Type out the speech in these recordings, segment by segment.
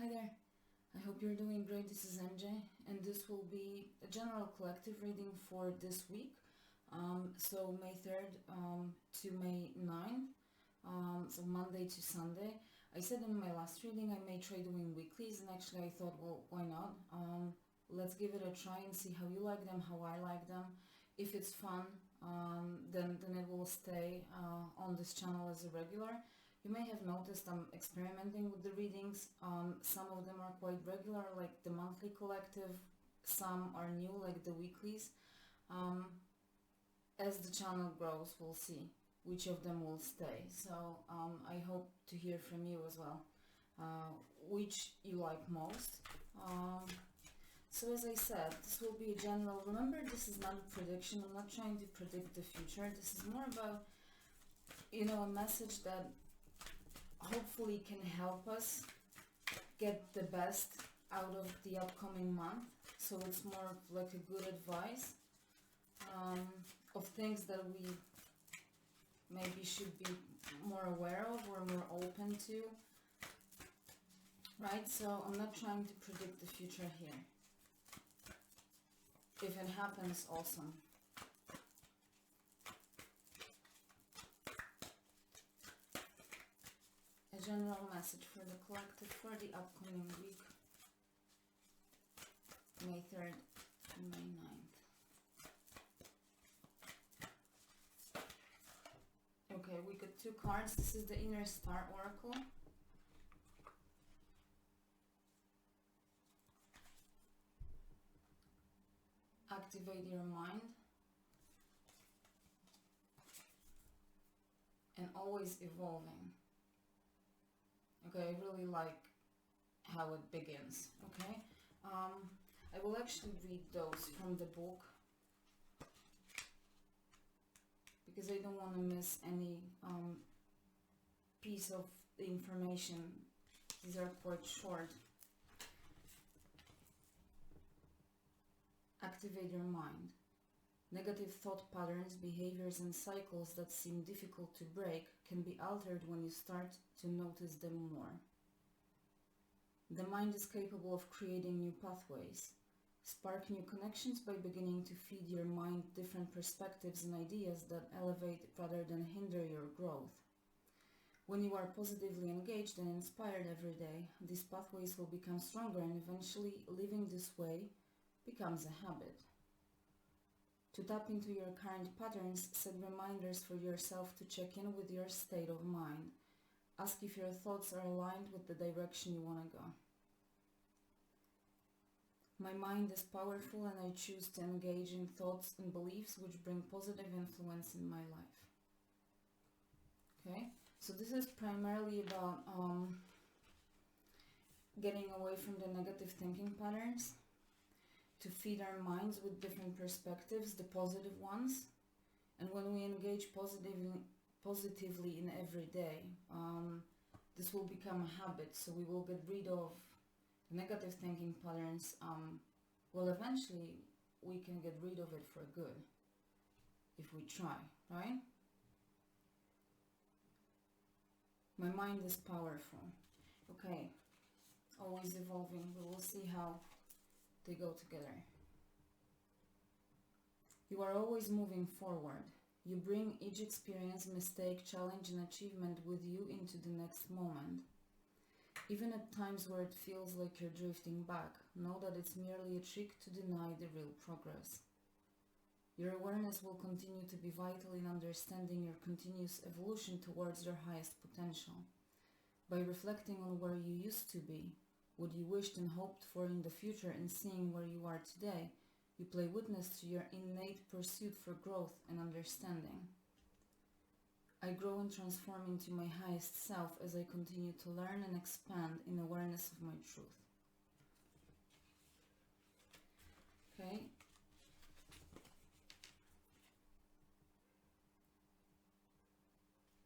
Hi there, I hope you're doing great. This is MJ, and this will be a general collective reading for this week. So May 3rd to May 9th, so Monday to Sunday. I said in my last reading I may try doing weeklies, and actually I thought, well, why not? Let's give it a try and see how you like them, how I like them. If it's fun, then it will stay on this channel as a regular. You may have noticed I'm experimenting with the readings. Some of them are quite regular, like the monthly collective. Some are new, like the weeklies. As the channel grows, we'll see which of them will stay. So I hope to hear from you as well, which you like most. So as I said, this will be a general. Remember, this is not a prediction. I'm not trying to predict the future. This is more about, a message that hopefully can help us get the best out of the upcoming month. So it's more of like a good advice of things that we maybe should be more aware of or more open to, right? So I'm not trying to predict the future here. If it happens, awesome. A general message for the collective for the upcoming week, May 3rd to May 9th. Okay, we got two cards. This is the Inner Star Oracle. Activate your mind. And always evolving. Okay, I really like how it begins, okay? I will actually read those from the book because I don't want to miss any piece of the information. These are quite short. Activate your mind. Negative thought patterns, behaviors, and cycles that seem difficult to break can be altered when you start to notice them more. The mind is capable of creating new pathways. Spark new connections by beginning to feed your mind different perspectives and ideas that elevate rather than hinder your growth. When you are positively engaged and inspired every day, these pathways will become stronger, and eventually living this way becomes a habit. To tap into your current patterns, set reminders for yourself to check in with your state of mind. Ask if your thoughts are aligned with the direction you want to go. My mind is powerful, and I choose to engage in thoughts and beliefs which bring positive influence in my life. Okay, so this is primarily about getting away from the negative thinking patterns, to feed our minds with different perspectives, the positive ones. And when we engage positively in every day, this will become a habit, so we will get rid of the negative thinking patterns. Well, eventually we can get rid of it for good if we try, right? My mind is powerful. Okay, always evolving. We will see how they go together. You are always moving forward. You bring each experience, mistake, challenge, and achievement with you into the next moment. Even at times where it feels like you're drifting back, know that it's merely a trick to deny the real progress. Your awareness will continue to be vital in understanding your continuous evolution towards your highest potential. By reflecting on where you used to be, what you wished and hoped for in the future, and seeing where you are today, you play witness to your innate pursuit for growth and understanding. I grow and transform into my highest self as I continue to learn and expand in awareness of my truth. Okay.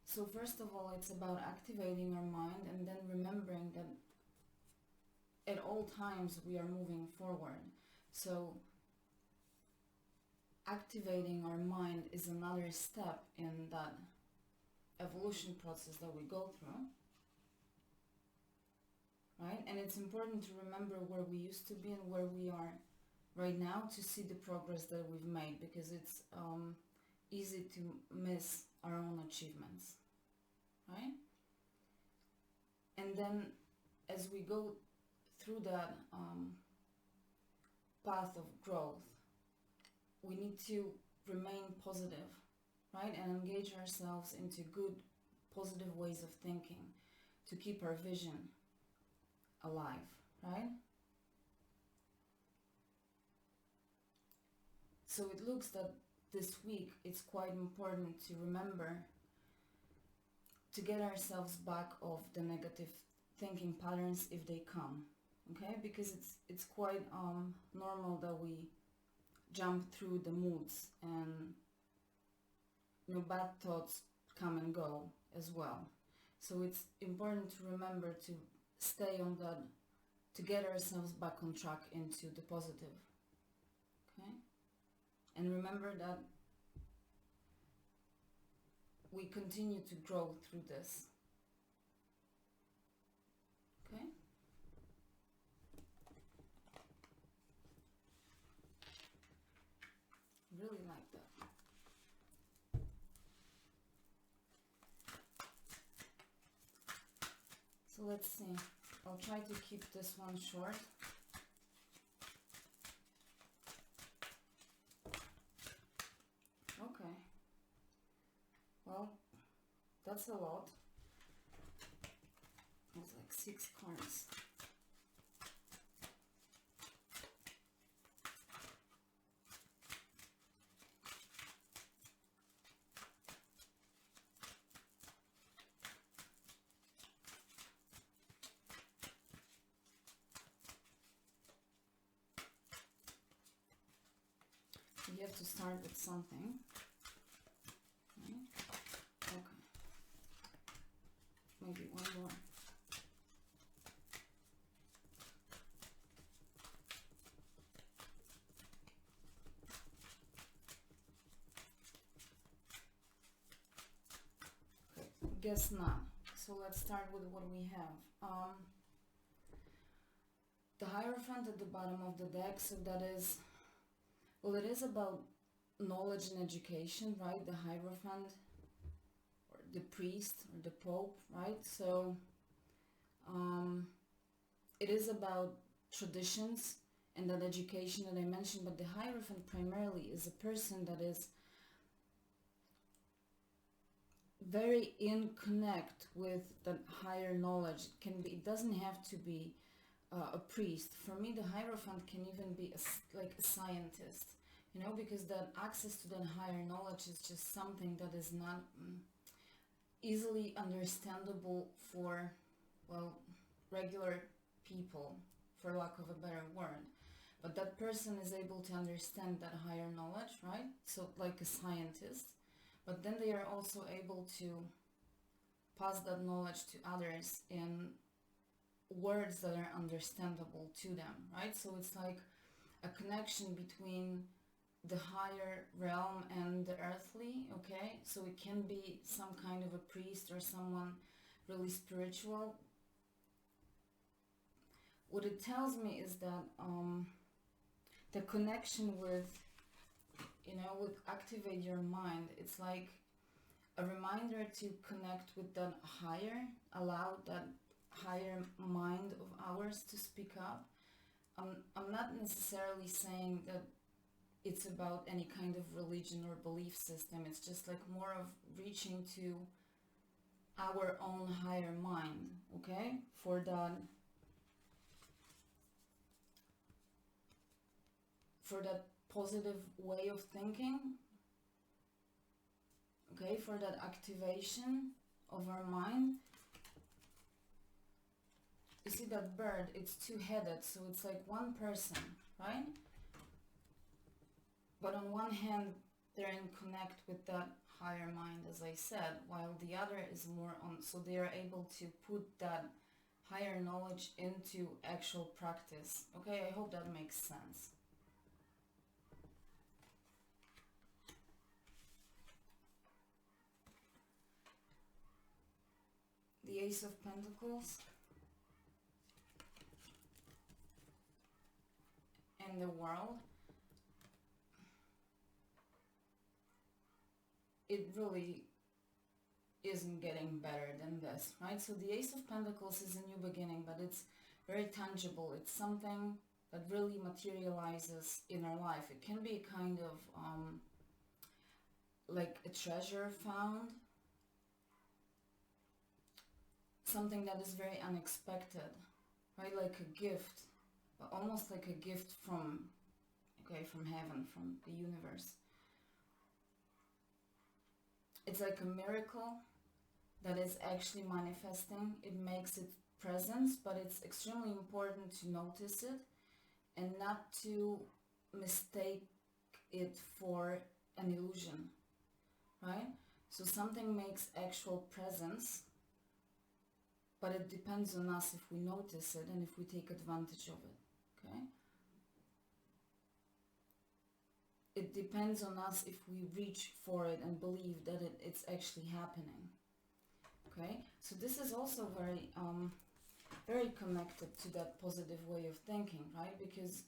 So first of all, it's about activating our mind and then remembering that at all times we are moving forward. So activating our mind is another step in that evolution process that we go through. right? And it's important to remember where we used to be and where we are right now to see the progress that we've made, because it's easy to miss our own achievements, right? And then as we go through that path of growth, we need to remain positive, right? And engage ourselves into good, positive ways of thinking to keep our vision alive, right? So it looks that this week it's quite important to remember to get ourselves back off the negative thinking patterns if they come, okay? Because it's quite normal that we jump through the moods, and bad thoughts come and go as well. So it's important to remember to stay on that, to get ourselves back on track into the positive, okay? And remember that we continue to grow through this, okay? Really like that. So let's see. I'll try to keep this one short. Okay. Well, that's a lot. It's like 6 cards. You have to start with something. Right? Okay. Maybe one more. Okay, guess not. So let's start with what we have. The Hierophant at the bottom of the deck, so that is, well, it is about knowledge and education, right? The Hierophant, or the priest, or the Pope, right? So it is about traditions and that education that I mentioned, but the Hierophant primarily is a person that is very in connect with the higher knowledge. It doesn't have to be a priest. For me, the Hierophant can even be like a scientist, because that access to that higher knowledge is just something that is not easily understandable for, well, regular people, for lack of a better word. But that person is able to understand that higher knowledge, right? So like a scientist, but then they are also able to pass that knowledge to others in words that are understandable to them, right? So it's like a connection between the higher realm and the earthly, okay? So it can be some kind of a priest or someone really spiritual. What it tells me is that the connection with, with activate your mind, it's like a reminder to connect with that higher, allow that higher mind of ours to speak up. I'm not necessarily saying that it's about any kind of religion or belief system. It's just like more of reaching to our own higher mind, okay? For that positive way of thinking, okay? For that activation of our mind. You see that bird, it's two-headed, so it's like one person, right? But on one hand, they're in connect with that higher mind, as I said, while the other is more on, so they are able to put that higher knowledge into actual practice. Okay, I hope that makes sense. The Ace of Pentacles. in the world, it really isn't getting better than this, right? So the Ace of Pentacles is a new beginning, but it's very tangible. It's something that really materializes in our life. It can be a kind of like a treasure found, something that is very unexpected, right? Like a gift, but almost like a gift from, okay, from heaven, from the universe. It's like a miracle that is actually manifesting. It makes its presence, but it's extremely important to notice it and not to mistake it for an illusion, right? So something makes actual presence, but it depends on us if we notice it and if we take advantage of it, okay? It depends on us if we reach for it and believe that it's actually happening, okay? So this is also very, very connected to that positive way of thinking, right? Because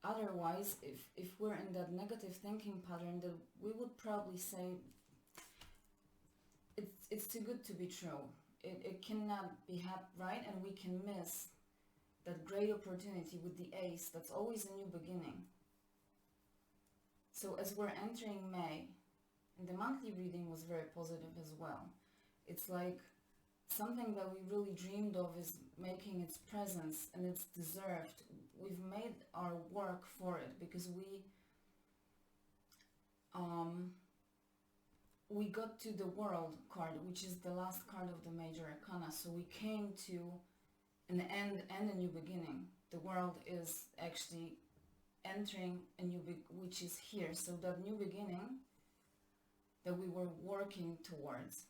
otherwise, if we're in that negative thinking pattern, then we would probably say, it's too good to be true. It cannot be right? And we can miss that great opportunity with the Ace. That's always a new beginning. So as we're entering May, and the monthly reading was very positive as well, it's like something that we really dreamed of is making its presence, and it's deserved. We've made our work for it because we got to the World card, which is the last card of the major arcana. So we came to an end and a new beginning. The World is actually entering a new which is here. So that new beginning that we were working towards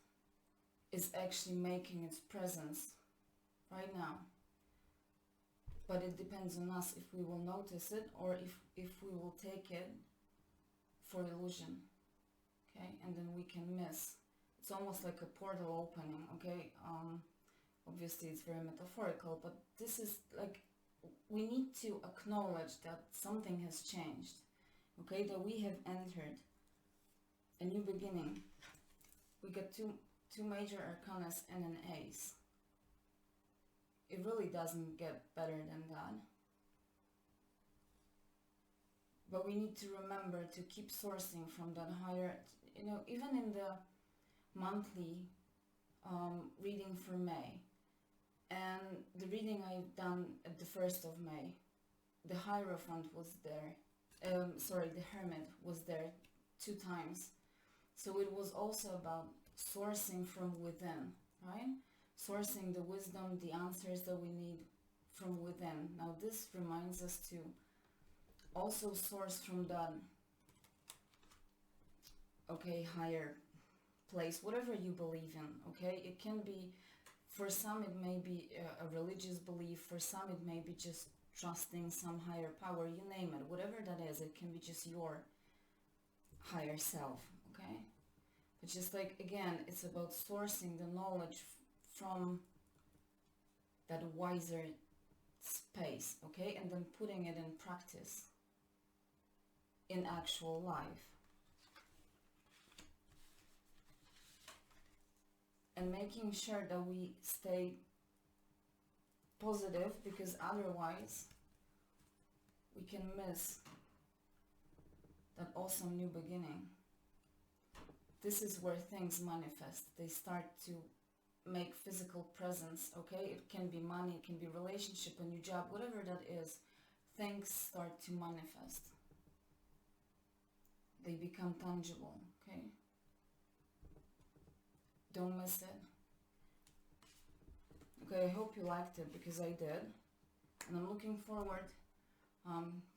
is actually making its presence right now. But it depends on us if we will notice it or if we will take it for illusion, okay? And then we can miss. It's almost like a portal opening, okay? Obviously it's very metaphorical, but this is like, we need to acknowledge that something has changed, okay? That we have entered a new beginning. We got two major arcanas and an Ace. It really doesn't get better than that. But we need to remember to keep sourcing from that higher, you know, even in the monthly reading for May, and the reading I've done at the 1st of May, the Hierophant was there, the Hermit was there 2 times. So it was also about sourcing from within, right? Sourcing the wisdom, the answers that we need from within. Now this reminds us to also source from that, okay, higher place, whatever you believe in, okay? It can be, for some it may be a religious belief, for some it may be just trusting some higher power, you name it, whatever that is, it can be just your higher self, okay? But just like, again, it's about sourcing the knowledge from that wiser space, okay? And then putting it in practice, in actual life. And making sure that we stay positive, because otherwise we can miss that awesome new beginning. This is where things manifest. They start to make physical presence, okay? It can be money, it can be relationship, a new job, whatever that is. Things start to manifest. They become tangible, okay? Don't miss it. Okay, I hope you liked it, because I did. And I'm looking forward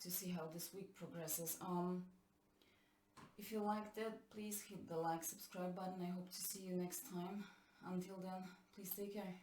to see how this week progresses. If you liked it, please hit the like, subscribe button. I hope to see you next time. Until then, please take care.